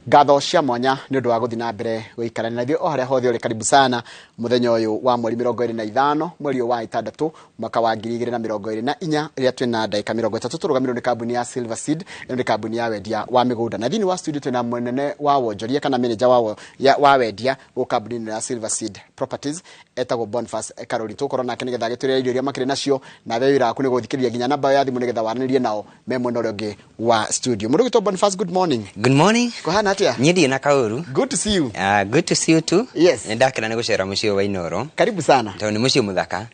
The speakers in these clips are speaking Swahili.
Ngatho cia mwanya ni undu wa guthi na mbere guikarana na thio o haria hothe uri karibu sana muthenya uyu wa mweri 25 mweri wa 6 mwaka wa 2024 ria twina ndagika 30 turugamirwo ni kambuni ya Silver Seed ni kambuni ya wendia wa migunda na thini wa studio twina mwenene wa wonjoria kana manager wa wendia go kambuni ya Silver Seed Properties etagwo Boniface Karoli tukoro nake nigetha gitwira irio iria makire nacio na we wira ku ni guthikiriria ginya namba ya thimu nigetha waranirie nao me mwena uria wa studio mundu gitwa Boniface. Good morning. Good morning. Kohana atia? Nyidi na kauru. Good to see you. Good to see you too. Yes. Ndakira ni gucera mucio wa Inoro. Karibu sana. Tawo ni mucio muthaka.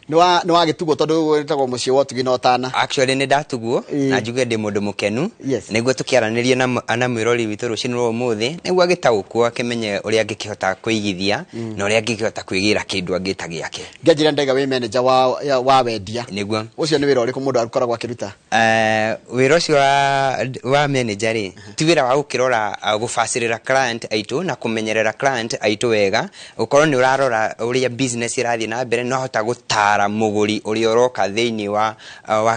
No wa gitugo tondu wetagwo mucio wa tugi no tana. Actually ni ndatuguo na njuge ndi mundu mukenu. Niguo tukiaranirie na mwirori witu rucinwo umuthi niguo agitaukwo akimenye uria ngikihota kuigithia na uria ngikihota kwigira kindu angita giake. Ngejira ndaiga we manager wa wendia. Niguo. Ucio ni wira uriku mundu arukoragwo akiruta. Wira ucio wa manager ri tiwira wa ukirora gufacirira client aitu na kumenyerera client aitu wega ukorwo ni urarora uria business irathi na mbere no hota gutara muguri uri oroka thiini wa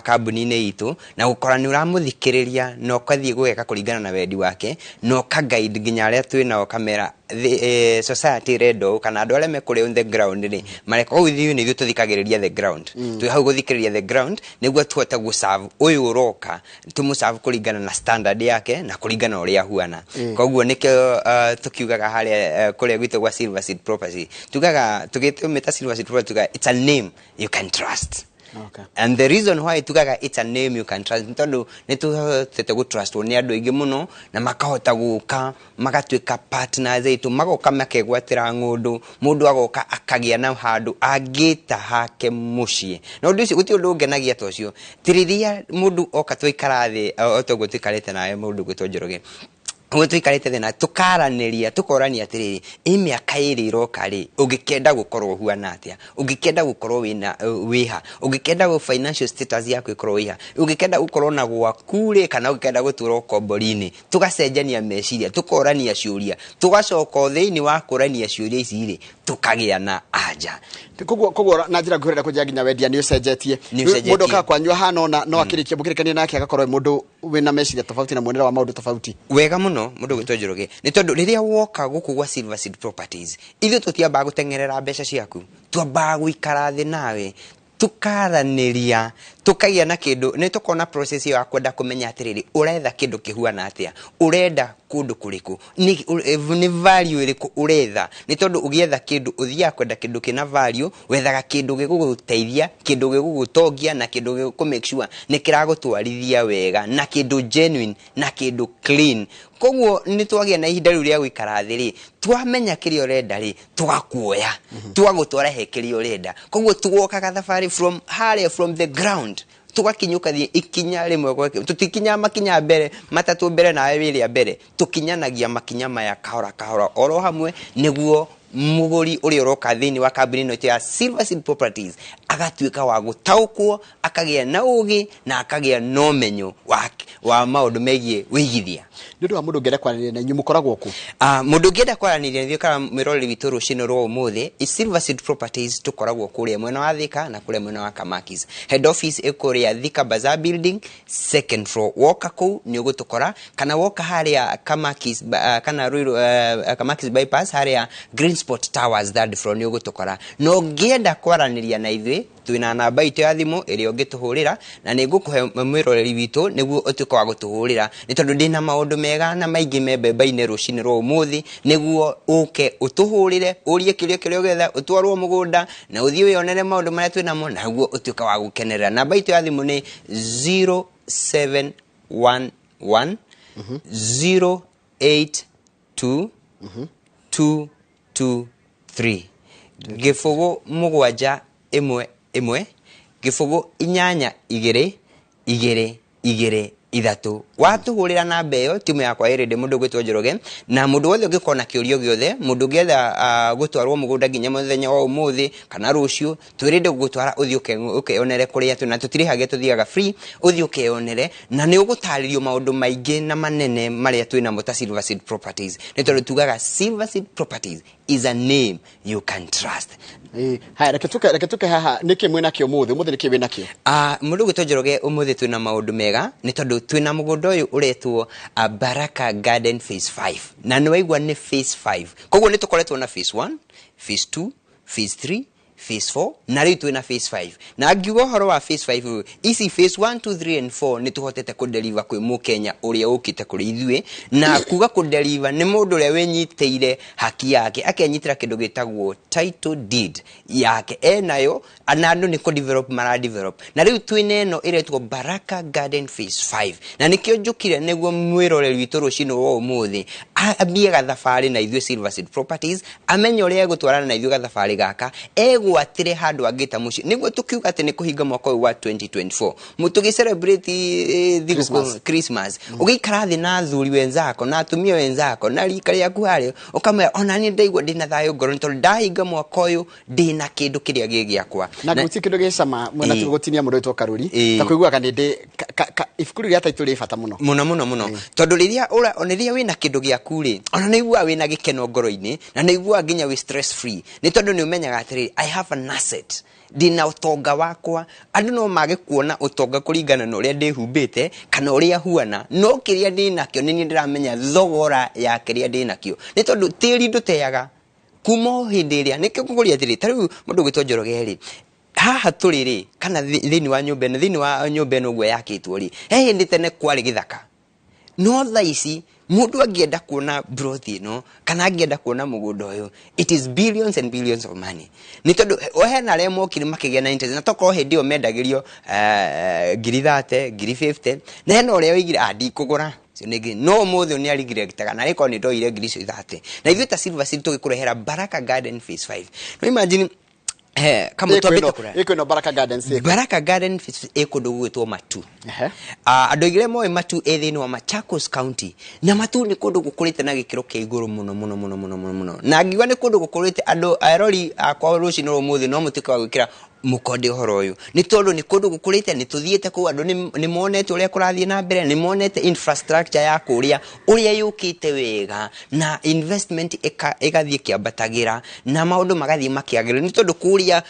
kambuni ni itu na gukora ni uramuthikiriria no kathie gweka kuringana na wendi wake no ka guide ginya aria twina kamera society redo kana andu aria mekuri on the ground ri mareka uthio ni tuthikagiriria the ground twi hau guthikiriria the ground niguo tuhota guserve uyu uroka tumuserve kuringana na standard yake na kuringana uria huana koguo nikio tukiugaga haria kuria gwitu gwa Silver Seed Property tugaga tugitumita Silver Seed Property tugaga it's a name you can trust. Okay. And the reason why tugaga it's a name you can trust ntondu nituhotete gu trust ni andu ingi muno na makahota guka magatwika partners itu magoka makegwatira mundu agoka akagia na handu agita hake mucie no ndu guti undu ngenagia tocio tiriria mundu oka twikara thi otogo twikarite nawe mundu gwitonjoroge we twikarite thina tukaraniria tukorania atiri imiaka iri iroka ri ungikenda gukorwo huana atia ungikenda gukorwo wiha ungikenda go financial status yako ikorwo wiha ungikenda gukorwo na gwakure kana ungikenda gutura komborini tugacenjania meciria tukorania ciuria tugacoka thiini wa kurania ciuria ici ri tukagia na aja koguo na njira ngurira kujaginya wendia ni ucenjetie mundu ka kwanywa hano na no akirikia bukirikania nake agakorwo mundu wina meciria tofauti na mwenera wa maundu tofauti wega muno mundu gwitonjoroge ni tondu riria woka guku gwa Silver Seed Properties ithu tutiamba gutengerera mbeca ciaku twamba guikara thi nawe tukaraniria tukagia na kindu ni tukona process ya kwenda kumenya atiriri uretha kindu kihuana atia urenda kundu kuriku ni value iriku uretha ni tondu ugietha kindu uthia kwenda kindu kina value wethaga kindu giguguteithia kindu gigugutongia na kindu gigu make sure ni kiragutwarithia wega na kindu genuine na kindu clean koguo ni twagia na ihinda riu ria gwikara thiri twamenya kirio renda ri tugakuoya twagutwara he kirio renda koguo tugokaga thabari from the ground tugakinyuka thi ikinya rimwe kwa tutikinya makinya mbere matatu mbere na wiri mbere tukinyanagia makinya maya kahora oro hamwe niguo muguri uri uroka thini wa kambuni no ya Silver Seed Properties agatwika wa gutaukwo akagia na ugi na akagia no menyo wa maundu megie wigithia ndu wa mundu ngere kwaraniria na nyumu koragwo ku mundu ngenda kwaraniria thio kana mirori witu rucino ro umuthi Silver Seed Properties tukoragwo kuria mwena wa Thika na kuria mwena wa Kamakis head office ikuria Thika Bazaar building second floor woka ku ni ugutukora kana woka haria Kamakis kana Kamakis bypass haria Green Spot Towers third floor ni ugutukora no ngenda kwaraniria na ithui twina namba itu ya thimu iri ungituhurira na nigukuhe mwiroreri witu niguo utuko wa gutuhurira ni tondu ndina maundu mega na maingi mebeba-ini rucini ro umuthi niguo uke utuhurire urie kirio getha utwarwo mugunda na uthie wionere maundu maria twina mo naguo utuka wa gukenerera namba itu ya thimu ni 0711 082 223 gifugu mugwanja imwe gifugu inyanya igere ithatu watuhurira na mbeyo timu yakwa irinde mundu gwitonjoroge na mundu wothe ungikona kiurio giothe mundu ngetha gutwarwo mugunda ginya muthenya wa umuthi kana rucio twirinde gutwara uthioke ukionere kuria tu na tutirihagia tuthiaga free uthioke onere na ni ugutaririo maundu maingi na manene maria twina mo ta Silver Seed Properties ni tondu tugaga Silver Seed Properties is a name you can trust Haya reke tuke haha niki mwena kio muthe niki wina kio mundu gwitonjoroge umuthi twina maundu mega ni tondu twina mugundo uyu uretwo Baraka Garden phase 5 na ni waigwa ni phase 5 koguo ni tukoretwo na phase 1 phase 2 phase 3 phase 4 na riu twina phase 5 na ngiuga horo wa phase 5 isi phase 1 2 3 and 4 ni tuhotete ku deliver kwi mukenya uria ukite kuri ithue na kuga ku deliver ni mundu uria wenyiteire haki yake akenyitira kindu gitagwo title deed yake enayo anandu ni ku develop mara develop na riu twine no iretwo Baraka Garden phase 5 na nikio njukire neguo mwirore witũ rucino wo umuthi ambie gathafari na ithue Silver Seed Properties amenye uria gutwarana na ithue gathafari gaka gwatire handu angita muci niguo tukiuga ati ni kuhinga mwaka wa 2024 mutugi celebrate Christmas ugikara thi na thuri wenzako na atumia wenzako na rika ryaku hari ukamwe ona ni ndaigua ndina thayo ngoro nto ndahinga mwaka uyu ndina kindu kiria gigiakwa na guti kindu gicama mwena tugutinia mundu witwo Karuri ta kuigua kana ndi ifukuru ria title ifata muno tondu riria oniria wina kindu giaku ri ona nigua wina gikeno ngoro-ini na nigua nginya we stress free ni tondu ni umenyaga atiri I have an asset dina utonga wakwa andu no mage kuona utonga kuringana na uria ndihumbite kana uria huana no kiria ndinakio ni ndiramenya thogora ya kiria ndinakio ni tondu tiri nduteaga kuma hindi iria nikio kuguria atiri tariu mundu gwitonjoroge ri haha turi ri kana thini wa nyumba no gwe yakitwo ri hindi tene kwari githaka no thaici mundu angienda kuona broth ino kana angienda kuona mugundo uyu it is billions and billions of money ni tondu ohena remo kiri makigia na interest na toko hindi o mendagirio 30 50 na hena uria wigire andi kugura nigi no muthe ni arigire gitaga na iko ni ndoire 30 na ithuĩ ta Silver Seed tugikurehera Baraka Garden phase 5 no imagine kama tobete kura iko no Baraka Garden iko ndo gwitwo Matu andu igire moe Matu ethini wa Machakos County na Matu ni kundu gukurite na gikiro kia iguru muno na ngiwa ni kundu gukurite andu aerori akwa ruci no muthi no mutika wa gwikira mukonde horo uyu ni tondu ni kundu gukurite ni tuthiete ku andu ni monete uria kurathie na mbere ni monete infrastructure ya kuria uria yukite wega na investment igathie kiambatagira na maundu magathie makiagira ni tondu kuria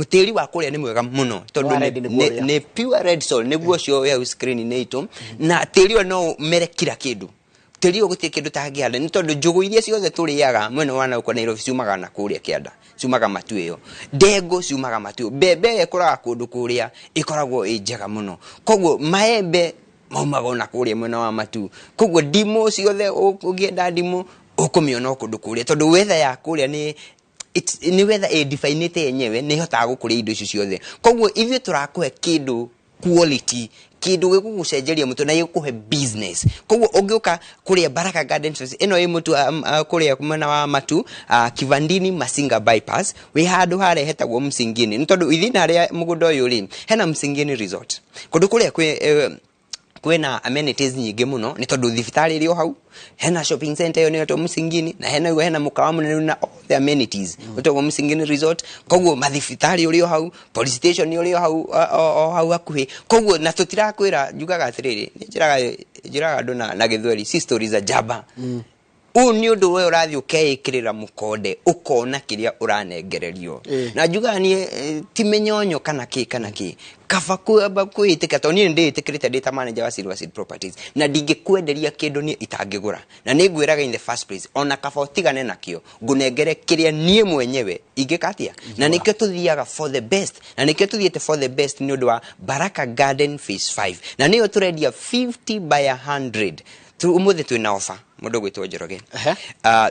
tiri wa kuria ni mwega muno tondu ni pure red soil niguo cio ya screen ni itu na tiri no mere kila kindu tiri gutie kindu tangianda ni tondu njugu iria ciothe turiaga mwena wana uko Nairobi ciumaga na kuria kianda ciumaga Matu iyo ndego ciumaga Matu bebe ekuraga kundu kuria ikoragwo njega muno koguo maembe maumaga na kuria mwena wa Matu koguo ndimo ciothe ugienda ndimo ukumiona kundu kuria tondu weather ya kuria ni weather definite yenyewe ni hotaga gukuria indo icio ciothe koguo ithuĩ turakuhe kindu quality kindu gikugucenjeria mutu na gikuhe business koguo ungiuka kuria Baraka Garden ino ĩ mutu kuria kumena wa Matu Kivandini Masinga bypass we handu hare hetagwo Msingini ni tondu ithina ria mugundo uyu ri hena Msingini resort kundu kuria kwena amenities nyingi muno ni tondu thibitari iri o hau hena shopping center yo ni to Msingini na hena mukawa munene na all the amenities to Msingini resort koguo mathibitari uri o hau police station uri o hau hakuhi koguo na tutirakwira njugaga atiriri njiraga andu na githweri si stories za jaba ni undu we urathi ukeikirira mukonde ukona kiria uranengererio na njuga ni ti menyonyo kana ki kaba kuitika to ni nditikirite data manager wa Silver Seed Properties na ndingikwenderia kindu ni itangigura na ni ngwiraga in the first place ona kaba utigane nakio ngunengere kiria nie mwenyewe ingikatia na nikio tuthiaga for the best na nikio tuthiete for the best ni undu wa Baraka Garden phase 5 na niyo turendia 50 by 100 umuthi twina offer mundu gwitwo Njoroge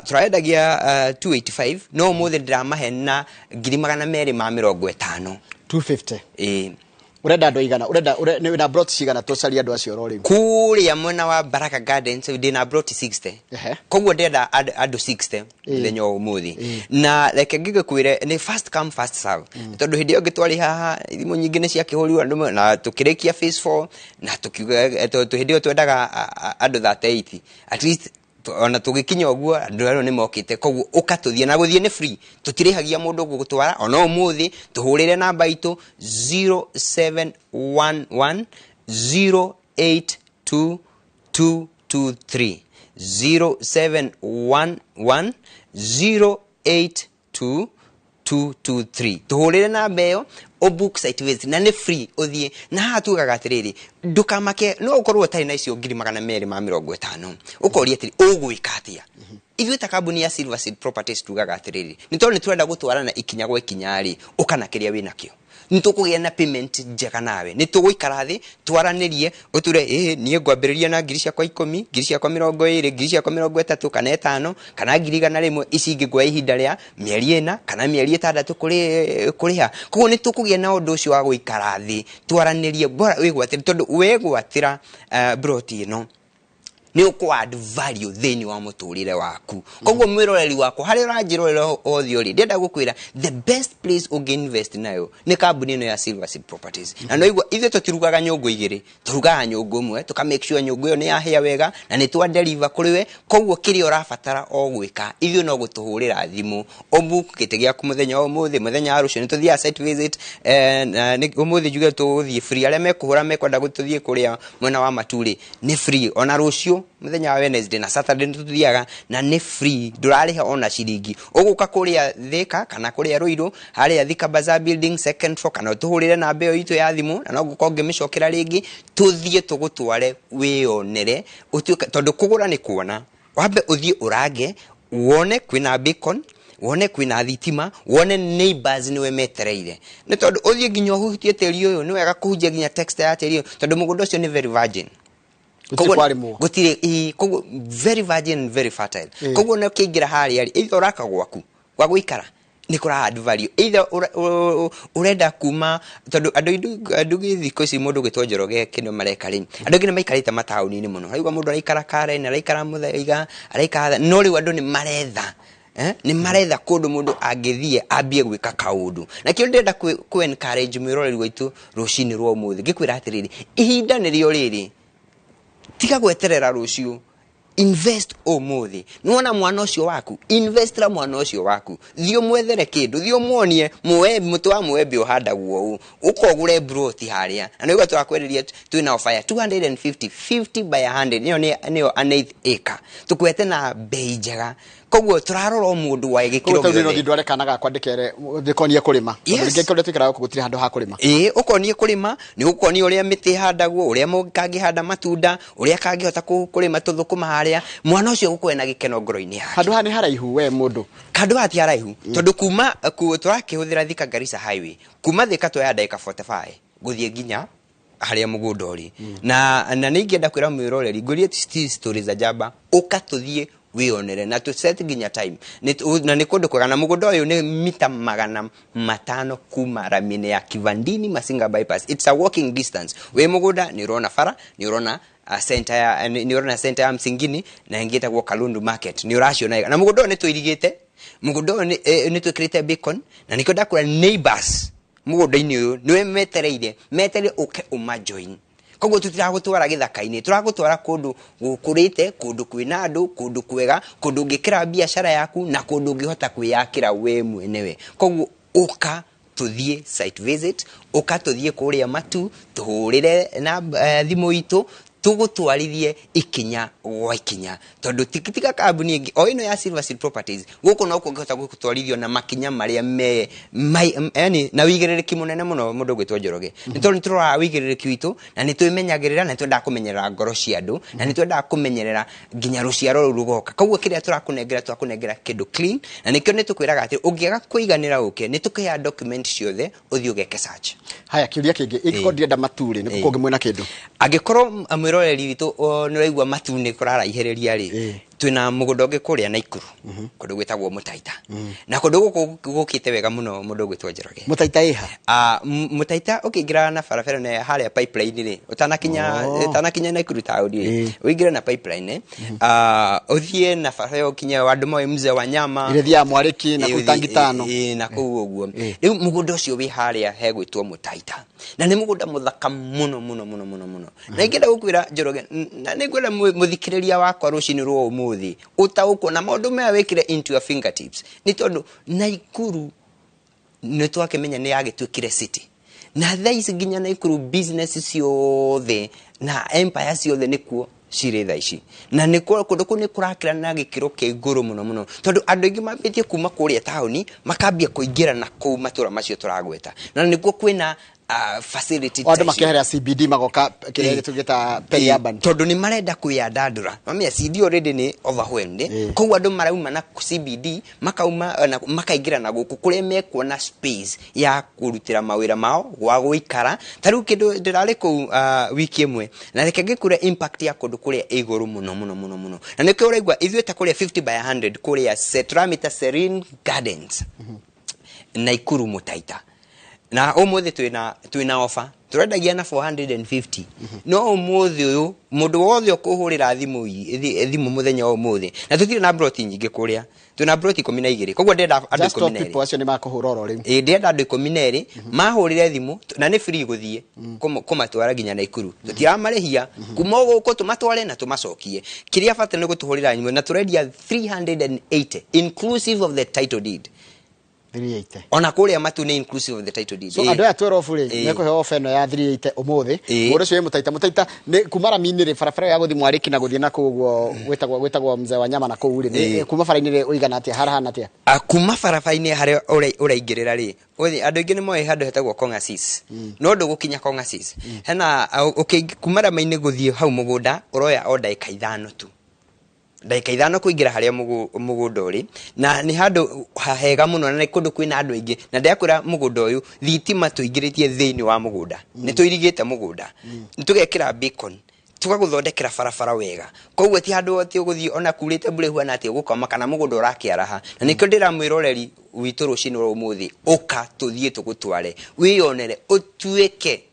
turaendagia 285 no umuthi ndiramahe na 250 250 urenda andu igana urenda na brought cigana tucaria andu acio rori kuria mwena wa Baraka Gardens ndina brought 60 koguo ndenda andu 60 thenya umuthi na like ngigekwire ni first come first serve tondu hindi yo gitwari haha ithimo nyingi ni cia kihuriwa andu na tukirikia phase 4 na tukiuga hindi yo twendaga andu 38 at least ona tugikinya oguo andu aro ni mokite koguo ukatuthia na guthie ni free tutirihagia mundu gugutwara ona umuthi tuhurire namba itu 0711 082223 0711 082223 223 tuhurire na mbeo o book site visit na ni free uthie na hatugaga atiriri ndukamake no ukorwo tari na icio 250 ukoria atiri ugwika atia ithuĩ ta kambuni ya Silver Seed Properties tugaga atiriri ni tondu nitwenda gutwarana ikinya gwa ikinyari ukana kiria wina kio nitukugia na payment njega nawe nituguikara thi twaranirie uture nie ngwambiriria na ngiri ciakwa 10 ngiri ciakwa 20 ngiri ciakwa 30 kana 5 kana ngiri 100 ici ingigwa ihinda ria mieri 4 kana mieri 6 kuriha koguo nitukugia na undu ucio wa guikara thi twaranirie bora wigwatira tondu wigwatira broti ino ni uko add value theni wa muturire waku koguo mwiroreri wako hari uranjirorera othi uri ndenda gukwira the best place uginvest nayo ni kambuni ino ya Silver Seed Properties na no igwa ithe tutirugaga nyungu igiri turugaga nyungu imwe tuka make sure nyungu iyo ni yahia wega na ni twa deliver kuriwe koguo kiri urabatara o gwika ithe no gutuhurira thimu obuku gite giaku muthenya o muthenya arucio ni tuthia site visit ni umuthi juge tuthie free ale mekuhura mekwenda gututhie kuria mwena wa maturi ni free ona rucio muthenya wa Wednesday na Saturday tuthiaga na ni free ndurariha ona ciringi uguka kuria Thika kana kuria Ruiru haria Thika Bazaar building second floor kana tuhurire na mbeo itu ya thimu na no gukonge micokera ringi tuthie tugutware wionere utuika tondu kugura ni kuona wambe uthie urange wone kwina beacon wone kwina thitima wone neighbors niwe metereire ni tondu uthie nginya hutie teri uyu ni wega kuhunjia nginya text ya teri tondu mugundo ucio ni very virgin gutire koguo very virgin and very fertile koguo no kingira hari ari either uraka gwaku gwa guikara ni kura add value either urenda kuma tondu andu githiko ci mundu gitwo Njoroge kino mareka ri andu ngina maikarite matauni ni muno haigwa mundu araikara Karen araikara Muthaiga araikara no ri andu ni maretha ni maretha kundu mundu angithie ambie gwika kaundu na kio ndenda ku encourage mwiroreri waitu rucini rwa muthi gikwira atiriri ihinda ni rio riri tiga gweterera rucio invest umuthi nuona mwana ucio waku invest ra mwana ucio waku thio mwethere kindu thio muonie mutwa mwembe uhandagwo ukogure broti haria na nigwa twakwereria twina offer ya 250 by 100 niyo an eighth acre tukwete na bei njega koguo turarora mundu wa igikiro gyo no thindware kana ga kwandikere thikonie kurima ngekore twikara gutire handu ha kurima ukonie kurima ni ukonie uria miti handagwo uria mukangihanda matunda uria kangihota kurima tuthukuma haria mwana ucio gukwena gikeno ngoro-ini yake handu hani haraihu we mundu kandu hati haraihu tondu kuma turakihuthira Thika Garissa highway kuma Thika twa ndagika 45 guthie nginya haria mugundo uri na ningienda kwira mwiroreri ngurie stories za jaba ukatuthie wionere na to set ginya time na ni kundu kwagana mugundo uyu ni mita 500 kuma ramine ya Kivandini Masinga bypass it's a walking distance we mugunda ni urona fara ni urona center ya Msingini na ingita kwa Kalundu market ni uraciona na mugundo ni tuirigite mugundo ni twikirite beacon na nikwenda kura neighbors mugundo-ini uyu niwe metereire uke umajoin koguo tutiragutwara githaka-ini turagutwara kundu gukurite kundu kwina andu kundu kwega kundu ngikira biashara yaku na kundu ngihota kwiyakira we mwenewe koguo uka tuthie site visit uka tuthie kuria matu tuhurire na thimu itu tugutwarithie ikinya gwa ikinya tondu tikitika kambuni ingi o ino ya Silver Seed Properties guku no kungihota gutwarithio na makinya maria yani na wigiririki munene muno mundu gwitwo Njoroge ni tondu turora wigiririki witu na ni twimenyagirira na twenda kumenyerera ngoro cia andu na ni twenda kumenyerera nginya ruciaro rugoka koguo kiria turakunengera kindu clean na nikio ni tukwiraga ati ungiaga kuiganira uke ni tukiya document ciothe uthii ugeke search haya kiuria kingi ingiko ndienda maturi ni kuko ngimwena kindu angikorwo mwiroreri witu niraigwa matu ni kuraraihereria ri twina mugundo ngikuria Naikuru kundu gwitagwo Mutaita na kundu gukite wega muno mundu gwitwo Njoroge Mutaita iha Mutaita ukingira na barabara na haria pipeline ri utanakinya Naikuru town ri uingira na pipeline uthie na barabara ukinya wandu moyo mzee wa nyama ile thia Mwariki na kutangitano na kuu uguo riu mugundo ucio wi haria hegwitwo Mutaita na ni mugunda muthaka muno na ingenda gukwira Njoroge na ningwenda muthikiriria wakwa rucini rwo umuthi utauko na maundu maya wikire into your fingertips ni tondu Naikuru ni twakimenya ni yagitwikire city na thaici nginya Naikuru business ciothe na empire ciothe nikuo cirĩ tha ici na nĩ kũndũ kũu nĩ kũrakĩra na gĩkĩro kĩa igũrũ mũno mũno tondũ andũ aingĩ mambĩtie kuma kũrĩa taũni makambia kũingĩra na kũu matũra macio tũragweta na nĩkuo kwĩna facility Wanda makeherea CBD magoka kile tugita peri-urban tondu ni marenda kuyandandura mamia CD already ni overwhelmed kwa andu marauma na CBD makauma makaingira na guku kule mekuona space ya kurutira mawira mao wa guikara tariu kindu ndirari ku wiki imwe na reke ngikure impact ya kundu kule iguru muno na nikyo uraigwa ithuĩ ta kule 50 by 100 kule Setramita Serene Gardens Naikuru Mutaita na umuthi twina offer turendagia na 450 no umuthi uyu mundu wothe ukuhurira thimu muthenya umuthi na tutire na broti nyingi kuria twina broti 12 koguo ndenda andu 12 just people acio ni makuhura oro riu ndenda andu 12 mahurire thimu na ni free guthie kumatwara ginya Naikuru tutira marehia kuma guko tumatware na tumacokie kiria bata ni gutuhurira nyimwe na turendia 380 inclusive of the title deed 380 ona kuria matu ni inclusive of the title deed so andu ya 12 ri meko he offer no ya 380 umuthi mundu cio mutaita ni kumara minire farafara ya guthi mwariki na guthi na kuguo gwetagwo mzee wa nyama na kuu ri kuma faraini ri uigana atia harahana atia kuma farafaini hare uraingirira ri uthi andu ingi ni moe handu hetagwo Kongasis no ndugukinya Kongasis hena kumara maini guthi hau mugunda uroya o ndaika 5 tu ndaika 5 kuingira haria mugunda uri na ni handu hahega muno na kundu kwina andu aingi na ndakwira mugunda uyu thitima tuingiritie thiini wa mugunda ni tuirigite mugunda ni tugekira beacon tugaguthondekera farafara wega koguo ti handu oti uguthi ona kurite bure huana ati ugukoma kana mugunda urakiaraha na nikyo ndiramwiroreri witu rucini ro umuthi uka tuthie tugutware wionere utuike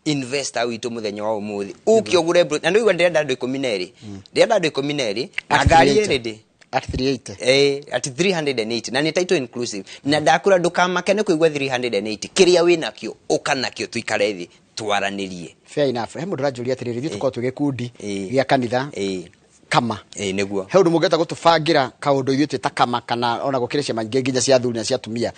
investor witu muthenya wa umuthi ukiogure na ndio ndenda andu 12 ndenda andu 12 na ngari ready at 380 at 380 na ni title inclusive na ndakura ndukamakene kuigwa 380 kiria wina kio ukanakio tuikare thi twaranirie fair enough he mundu rajuria atiriri thi tukao tugikundi gya kanitha kama niguo he undu mugeta gutubangira kaundu ithu twita kama kana ona gukirecia mangi nginya cia thuri na cia tumia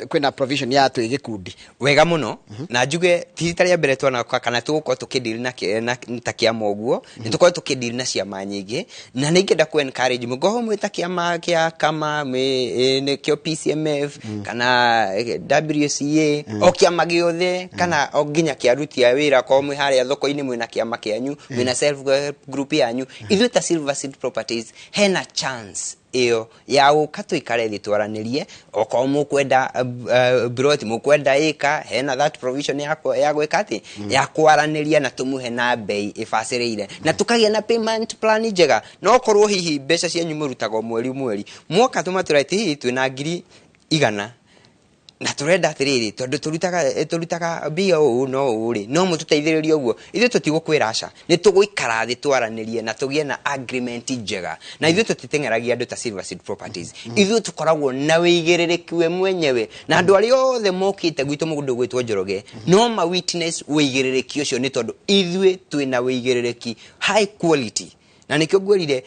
kwina provision ya tu igikundi wega muno na njuge tithitaria mbere twana kana tuguko tukidiri na takia moguo nituko tukidiri na ciama nyingi na ningenda ku encourage mugoho mwitakia makia kama ne kyo PCMF kana WCA o kiama giothe kana o ginya kia ruti ya wira ko mwi haria thoko-ini mwina kiama kianyu mwina self group yanyu ithu ta Silver Seed Properties hena chance iyo ya ukato ikare thitwaranirie oko mukwenda broti mukwenda ika hena that provision yako ya gwekati ya kwaraniria na tumuhe na bei ifasirire na tukagia na payment plan njega no korwo hihi mbeca cianyu murutago mweri mwoka tumaturite hihi twina ngiri 100 na turenda atiriri tondu turutaga bio no uri no mututeithiririe uguo ithu tutigukwira aca ni tuguikara thi twaranirie na tugie na agreement njega na ithu tutitengeragia andu ta Silver Seed Properties ithu tukoragwo na wigiririku we mwenyewe na andu ari othe mokite gwitu mugundu gwitwo Njoroge no ma witness wigiririku ucio ni tondu ithu twina wigiririku high quality na nikyo ngwirire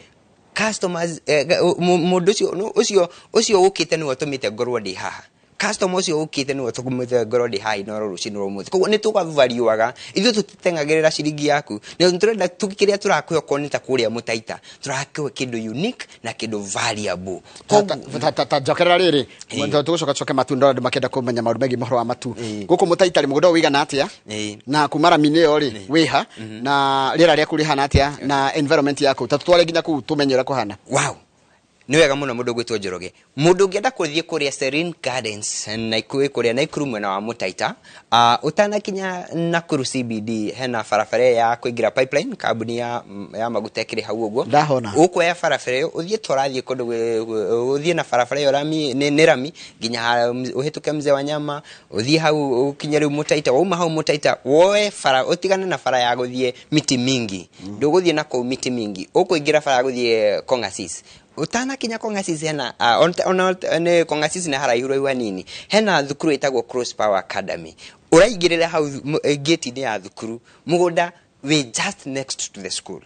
customers mundu ucio ukite ni watumite ngorwo ndi haha customers yo ukite ni watukumuthe gorodi hai no rucini ro muthi koguo ni tukavariuaga ithu tutitengagirira ciringi yaku ni turenda tukikiria turakuyo konita kuria Mutaita turakiwe kindu unique na kindu valuable ta jokerera riri ndo tugucoka matunda ndu makenda kumenya maundu megi mohoro wa matu guku Mutaita ri mugundo wigana atia na kumara mineo ri wiha na rira ria kuri hana atia na environment yako tatutware ginya ku tumenyera kuhana wow ni wega muno mundu gwitwo Njoroge mundu ngienda kuthie kuria Serene Gardens na ikuwe kuria Naikuru mwena wa Mutaita utanakinya Nakuru CBD hena farafara ya kuingira pipeline kambuni ya maguta ekiri hau uguo ndahona ukwoya farafara yo uthie torathie kundu uthie na farafara yo rami ni rami nginya uhituke mzee wa nyama uthie hau ukinyere Mutaita wauma hau Mutaita woe fara utigane na fara ya guthie miti mingi nduguthie na ko miti mingi ukuingira fara ya guthie Kongasis utana kinya Kongasis hena ne Kongasis na haraihuro iwa nini hena thukuru itagwo Cross Power Academy uraigirira hau gate ni ya thukuru mugunda we just next to the school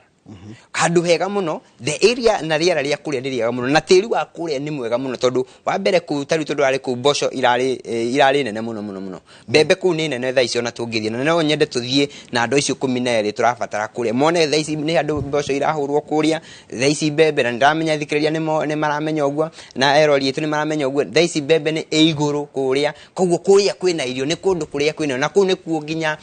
handu hega muno the area na riera ria kuria ni riega muno na tiri wa kuria ni mwega muno tondu wa mbere ku tari tondu ari ku mboco irari nene muno bebe ku ni nene tha icio na tungithie na no nyende tuthie na andu icio 12 turabatara kuria mone tha ici ni andu mboco irahurwo kuria tha ici bebe na ndamenya thikiriria ni maramenya uguo na erori itu ni maramenya uguo tha ici bebe ni iguru kuria koguo kuria kwina irio ni kundu kuria kwina na ku ni ku nginya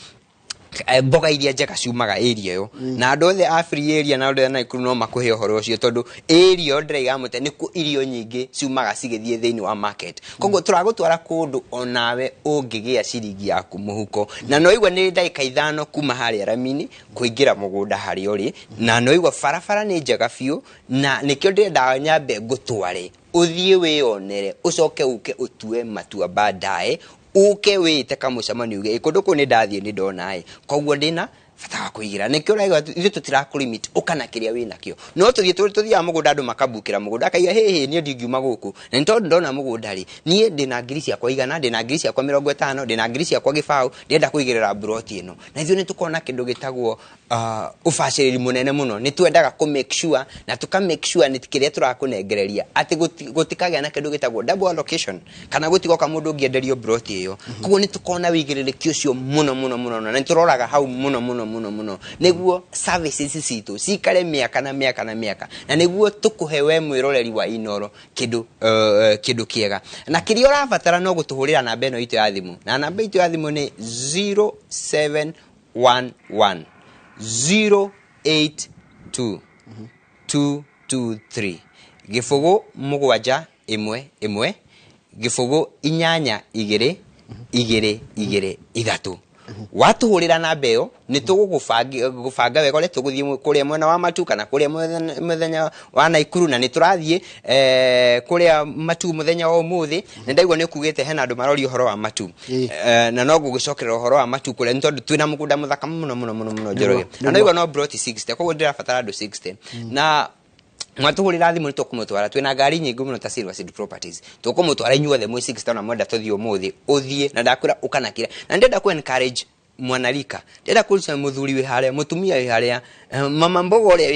mboga iria njega ciumaga area yo na andu othe a free area na andu na ikuru no makuhe uhoro ucio tondu area ndreiga mute ni ku irio nyingi ciumaga cigithie thiini wa market koguo turagutwara kundu onawe ungigia ciringi yaku muhuko na no igwa ni ndagika 5 kuma hari aramini kuingira mugunda hari uri na no igwa farafara ni njega biu na nikio ndenda nyambe ngutware uthie wionere ucoke uke utue matua baadaye uke wite kamucamani uge ikundu ku ni ndathie ni ndona koguo ndina bata wa kuigira nikio raiga ithu tutirakulimit ukana kiria wina kio no tuthia mugunda andu makabukira mugunda akaiga hehe ni ndingiuma guku na ntondu ndona mugunda ri nie ndina ngiri cia kwa igana ndina ngiri cia kwa 50 ndina ngiri cia kwa gibao ndenda kuigirira broti ino na ithu ni tukona kindu gitagwo ufaciriri munene muno ni twendaga ku make sure na tuka make sure ni kiria turakunengereria ati gutikagya na kindu gitagwo double allocation kana gutigoka mundu ngienderio broti iyo koguo ni tukona wigiririki ucio muno na nituroraga hau muno niguo services citu cikare miaka na na niguo tukuhe we mwiroreri wa Inoro kindu kiega na kiria urabatara no gutuhurira namba eno itu ya thimu na namba itu ya thimu ni 0711 082 223 gifugu mugwanja imwe gifugu inyanya igiri ithatu watuhurira na mbeo ni tugugufanga wega ule tuguthie kuria mwena wa Matu kana kuria muthenya wa Naikuru na ni turathie kuria Matu muthenya wa umuthi na ndaigwa ni kugite hena andu marori uhoro wa Matu na no gugicokerera uhoro wa Matu kuria ntondu twina mugunda muthaka muno Njoroge na ndaigwa no broti 60 koguo ndirabatara andu 60 na mwatuhurira thimu tukumutwara twina ngari nyingi muno ta Silver Seed Properties tukumutwara inyuothe mwe 60 na mwenda tuthie umuthi uthie na ndakwira ukanakira na ndenda ku encourage mwanarika ndenda kuruta muthuri wi haria mutumia wi haria mama mbogo uri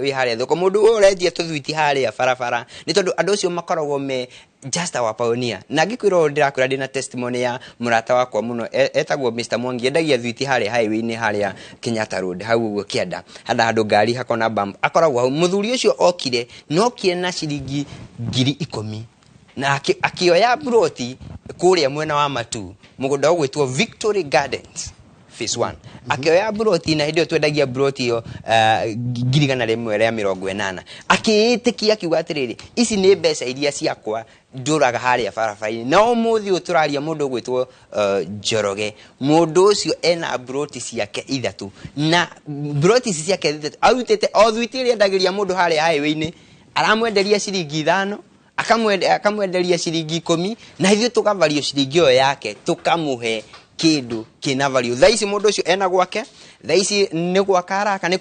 wi haria thoko mundu urendia tuthwiti haria farafara ni tondu andu cio makoragwo me just our pioneer na gikwiro ndirakwira ndina testimony ya murata wakwa muno etagwo Mr Mwangi endagia thwiti haria highway ni haria Kenyatta Road hau uguo kienda handu ngari hakona bump akoragwo muthuri ucio okire no kiena ciringi 10,000 na akioya broti kuria mwena wa Matu mugunda ogwitwo Victory Gardens phase 1 akioya broti na hindio twendagia broti yo girigana rimwe ria 80 akiitikia kiuga atiriri ici ni mbeca iria ciakwa nduraga haria farafai na umuthi uturaria mundu gwitwo Njoroge mundu ucio ena broti ciake ithatu na broti ciake ithatu arutite othwitiria ndagiria mundu haria highway ni aramwenderia ciringi 5 akamwenderia ciringi 10 na ithuĩ tukavario ciringi yo yake tukamuhe kindu kina value thaici mundu ucio ena gwake thaici ni gwaka araka ni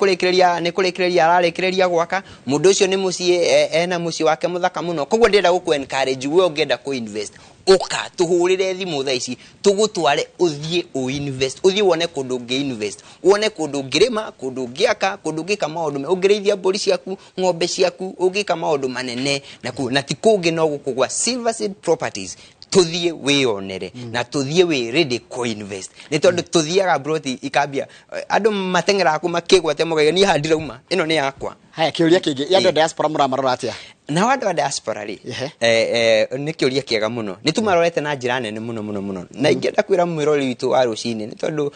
kurekereria ararekereria gwaka mundu ucio ni mucie ena mucie wake muthaka muno koguo ndenda guku encourage we ungenda ku invest uka tuhurire thimu thaici tugutware uthie u invest uthie wone kundu ngi invest wone kundu ngirima kundu ngiaka kundu ngika maundu ungireithia mburi ciaku ng'ombe ciaku ungika maundu manene na ti kungi no gukugwa Silver Seed Properties tuthie wionere na tuthie we ready co invest ni tondu tuthiaga broti ikambia andu matengera aku makigwate mugaga ni handira uma ino ni yakwa haya kiuria kingi yandu diaspora muramarora atia na wandu wa diaspora ri ni kiuria kiega muno ni tumarorete na njira nene muno na ingenda kwira mwirori witu wa rucini ni tondu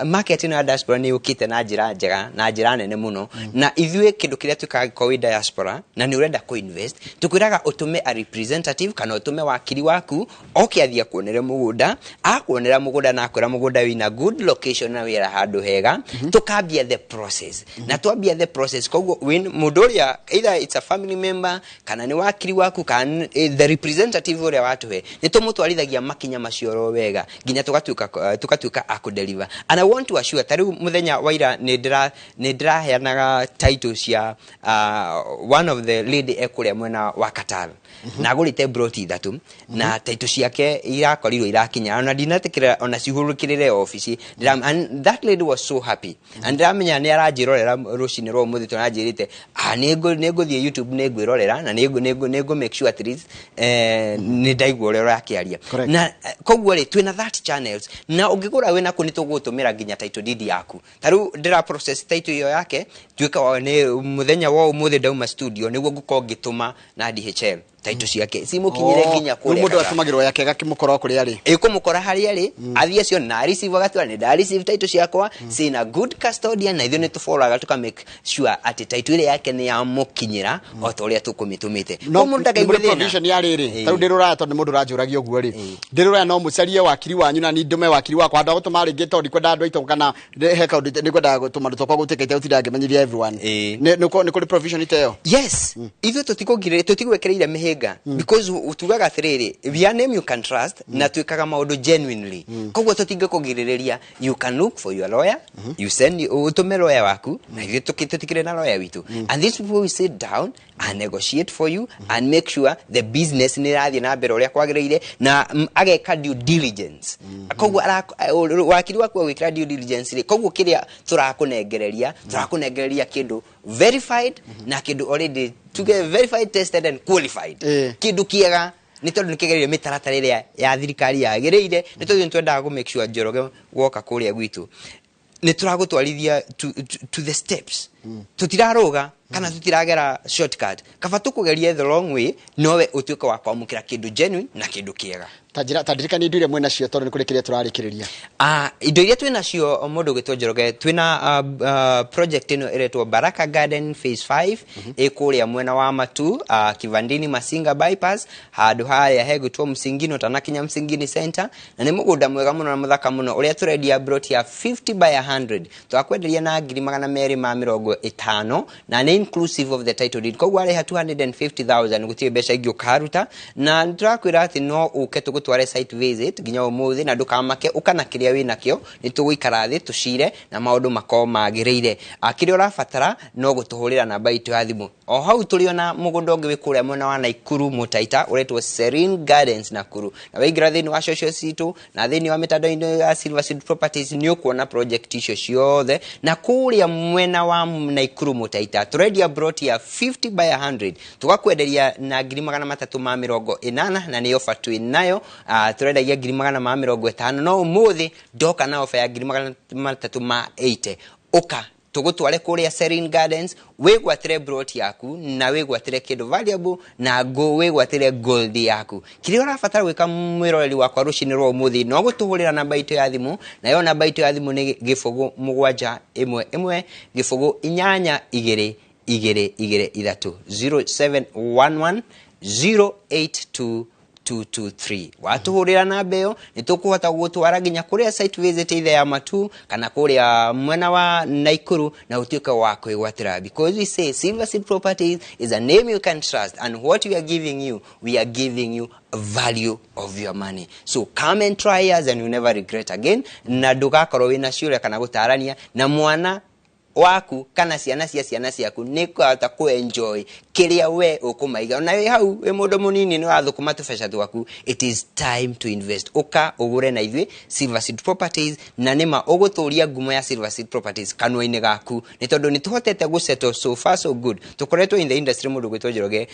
market na diaspora ni ukite na njira njega na njira nene muno na ithuĩ kindu kiria twikaga kwa diaspora na ni urenda ko invest tukwiraga utume a representative kana utume wakiri waku okiathia kuonere mugunda akuonera mugunda na akwira mugunda wina good location na wira handu hega tukambia the process na twambia the process koguo koguo win mudoria either it's a family member kana ni wakiri waku kana the representative ore watu he nitumutwarithagia makinya macioro wega nginya tukatuika akudeliver. And I want to assure tariu muthenya waira ni ndiraheanaga titles ya one of the lady ekuria mwena wa Qatar na gurite broti thatu na titles yake irakorirwo irakinya ona ndinatikira ona cihurukirire office and that lady was so happy and ndamenya ni aranjirorera rucini ro muthi tunanjirite nego thie YouTube nego irorera na nego make sure at least ni ndaigua ore rakiaria na koguo ri twina that channels na ungigura wena ku nitugutumira nginya title deed yaku taru ndira process title yo yake tuika ni muthenya wa umuthi dauma studio niguo nguko ngituma na DHL title ciake simukinyire nginya kure mundu atumagirwo yake gakimukora kuri ari ikumukora hari ari athie cio na receive gatwa ni da receive title ciakwa sina good custodian na ithio ni tuforaga tuka make sure at title ile yake ni yamukinyira o to ria tukumitumite no mundu ndakaigwe provision yari ri taru ndirura to ni mundu ranjuragia oguo ri ndirura no mucarie wakiri wanyu na ni ndume wakiri wakwa nda gutuma ringi to ndikwenda andu aito kana heka ni kwenda gutuma ndu tokwa gutikete utirangemenyiria everyone ni kuri provision iteyo yes ithio tutigwekereire mihinga because utugaga athiriri via name you can trust na twikaga maundu genuinely koguo tutingekugiriria you can look for your lawyer you send utume lawyer waku na ithio tukitikire na lawyer witu and these people will sit down and negotiate for you and make sure the business ni rathi na mbere uria kwagiriire na ageka due diligence koguo wakiri waku wikira due diligence ri koguo kiria turakunengereria kindu verified na kindu already to get verified, tested and qualified kindu kiega ni tondu nikigereire mitaratara iria ya thirikari yagireire ni tondu twenda go make sure Njoroge woka kuria gwitu ni turagutwarithia to the steps tutiraroga kana tutiragera shortcut kaba tukugeria the long way nowe utuika wa kwamukira kindu genuine na kindu kiega tadirika ni ndire mwena cio tondu nikuri kiria turarikiriria indo iria twina cio mundu gitwo Njoroge twina project ino iretwo Baraka Garden phase 5 ikuria mwena wa Matu Kivandini Masinga bypass handu haya hegutwo Msingino tanakinya Msingini center na ni mugunda mwega muno na muthaka muno uria turedia broti ya 50 by 100 twakwenderia na 250 na ni inclusive of the title deed koguo ari 250,000 gutie besha igyo karuta na turakwira ati no uketu gutware site visit ginya umuthi na ndukamake ukana kiria wina kio nituguikara thi tucire na maundu mako magireire akiri urafatara no gutuhurira namba itu ya thimu o hau tuliona mugunda ungi wikuria mwena wa Naikuru Mutaita uretwo Serene Gardens Nakuru na waigira thini wa social situ na thini wa mitandao ya Silver Seed Properties ni ukuona project icio ciothe na kuria mwena wa Naikuru Mutaita turedia broti ya 50 by 100 tugakwenderia na 380 na ni offer tu inayo turendagia 350 no umuthi doka na offer ya 380 oka tugutware kuria Serene Gardens wegwatire broti yaku na wegwatire kindu valuable na wegwatire gold yaku kiria urafatara gwika mwiroreri wakwa rucini rwa umuthi no gutuhurira namba itu ya thimu na yo namba itu ya thimu ni gifugu 711 gifugu 822 0711 082 223 watuhurira na beo nitukuhota gutwara ginya kuria site visit ile ya Matu kana kuria mwena wa Naikuru na utuika wa kwigwatira because we say Silver Seed Properties is a name you can trust and what we are giving you value of your money. So come and try us and you never regret again na ndugakorwo wina ciuria kana gutarania na mwana waku kana ciana ciaku nikuhota ku enjoy kiria we ukumaiga na we hau we mundu munini ni wathukuma tubesha twaku. It is time to invest. Uka ugure na ithui Silver Seed Properties na nima uguturia ngumo ya Silver Seed Properties kanwa-ini gaku ni tondu ni tuhotete gusettle so far so good. Tukoretwo in the industry mundu gwitwo Njoroge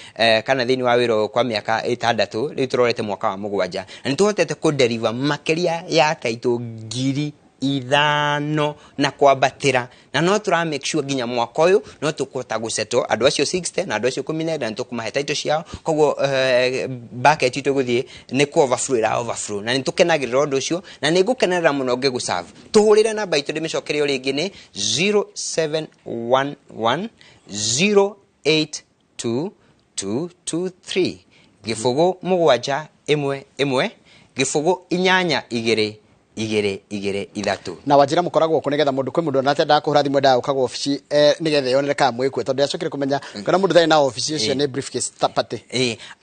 kana thini wa wiro kwa miaka 6 riu turorete mwaka wa 7 na ni tuhotete ku deliver makeria ya kaitu ngiri 5 na kwambatira na no tura make sure ginya mwaka uyu no tukuhota gusettle andu acio 60 na andu acio 10 na tukumahe title ciao koguo bucket itu guthie ni ku overflow na nitukenagirira undu ucio na nigukenerera muno ngiguserve tuhurire namba itu ndimicokerio ringi ni 0711 082 gifugu 711 gifugu 822 223 na wajira mukoragwo ko nigetha mundu kwi mundu anatenda kuhura thimu nda ukagwo ofici nigetha yonere ka mwikwe tondu yacokire kumenya kana mundu thai na ofici ucio ni briefcase tapate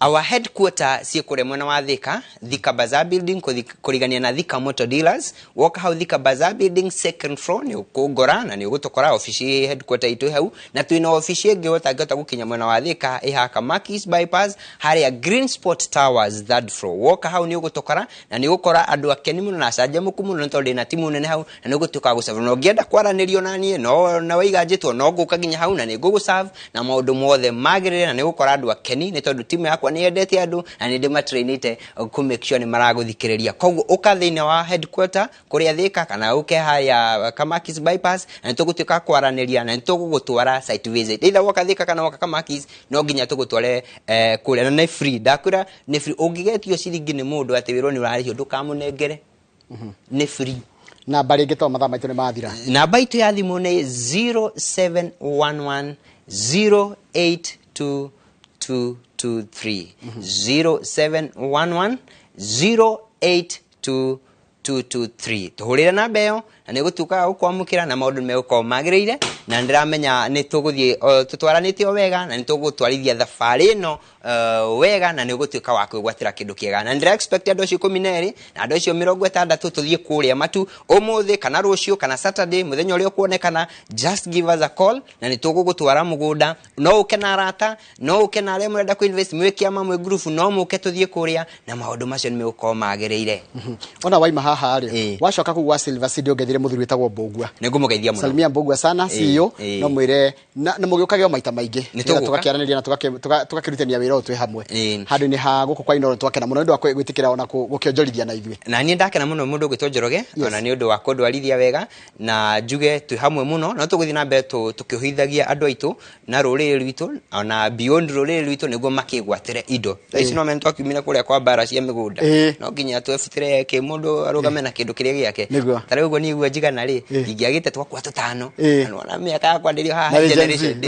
our headquarter si kure mwena wa Thika Bazaar building kurigania na Thika Motor Dealers woka hau Thika Bazaar building second floor ni ukugora na ni ugutokora ofici headquarter itu hau na twina ofici ingi utangota gukinya mwena wa Thika ihaka Makis bypass haria Green Spot Towers third floor woka hau ni ugutokora na ni ugukora andu akeni muno na canja mukumu no tondu na timu nene hau na ni ugutuka guserve no ngienda kwaranirio na nie no na waiganjitwo no nguka ginya hau na ni nguguserve na maundu mothe magirire na ni ugukora andu akeni ni tondu timu yakwa ni yendete andu na ni ndimatrainite ku make sure ni maraguthikiriria koguo uka thiine wa headquarter kuria Thika kana uke haya Kamakis bypass na ni tugutuka kwaraniria na ni tugugutwara site visit ila woka Thika kana woka Kamakis no ginya tugutware kuria na ni free dakura ni free ungigetio ciringi ni mundu ati wirwo ni urarihio ndukamunengere ni free na bari ngito mathaa maitu ni mathira namba itu ya thimu ni 0711 082223 0711 082223 tuhurire namba iyo na ni gutuka ukwamukira na maundu meuko magirire na ndiramenya ni tuguthie tutwaranite wega na ni tugutwarithia thafari no wega na ni gutuka wa kwigwatira kindu kiega na ndira expect andu acio 12 na andu acio 60 tuthie kuria matu umuthi kana rucio kana Saturday muthenya uri kuonekana just give us a call na ni tugugutwara mugunda no ukena rata no ukena re murenda ku invest mwekia mamwe group no muke tuthie kuria na maundu macio ni meuko magiriire ona waima haha ari wacoka kugwa Silver City ungethire muthuri witagwo Mbogua nigumugeithia muno Salimia Mbogua sana CEO no mwire na mugiukage maita maingi tugakiaraniria na tugakirutania wira twi hamwe handu ni ha guku kwa ino twakena muno ndu wa gwitikira ona gukionjorithia na ithui na ni ndakena muno mundu gwitwo Njoroge ona ni undu wa kundwarithia wega na njuge twi hamwe muno no tuguthi na mbere tukihithagia andu aitu na ruriri rwitu ona beyond ruriri rwitu niguo makigwatire indo ici no mento akiumira kuria kwa bara cia migunda no nginya twefutire ke mundu arugame na kindu kiria giake tare uguo ni igua njigana ri ingiagite twakwa tutano ona miaka yakwa ndirio haha generation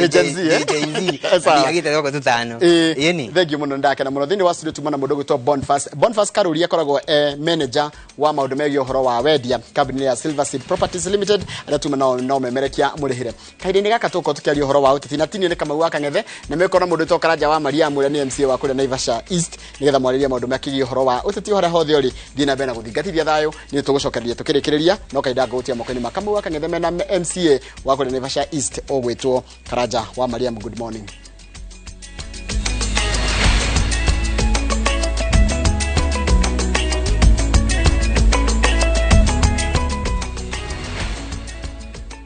ingiagite twakwa tutano yeni thank you muno ndakena muno thini wa studio tumana mundu gwitwo Boniface Karuri akoragwo manager wa maundu megi uhoro wa wendia company ya Silver Seed Properties Limited aria tumana no memerekia murihire kaidini gaka tuko tukiaria uhoro wa utetina tini ni kama waka ngethe na mekora mundu to karaja wa Maria muria ni MC wa kule Naivasha East nigetha mwariria maundu meki uhoro wa uteti hora hothe ori thina bena guthingatithia thayo ni tugucokereria tukirikiriria no kaida gutia mokoni makamu waka ngethe mena MCA wa kule Naivasha East ogwitwo Karaja wa Maria. Good morning.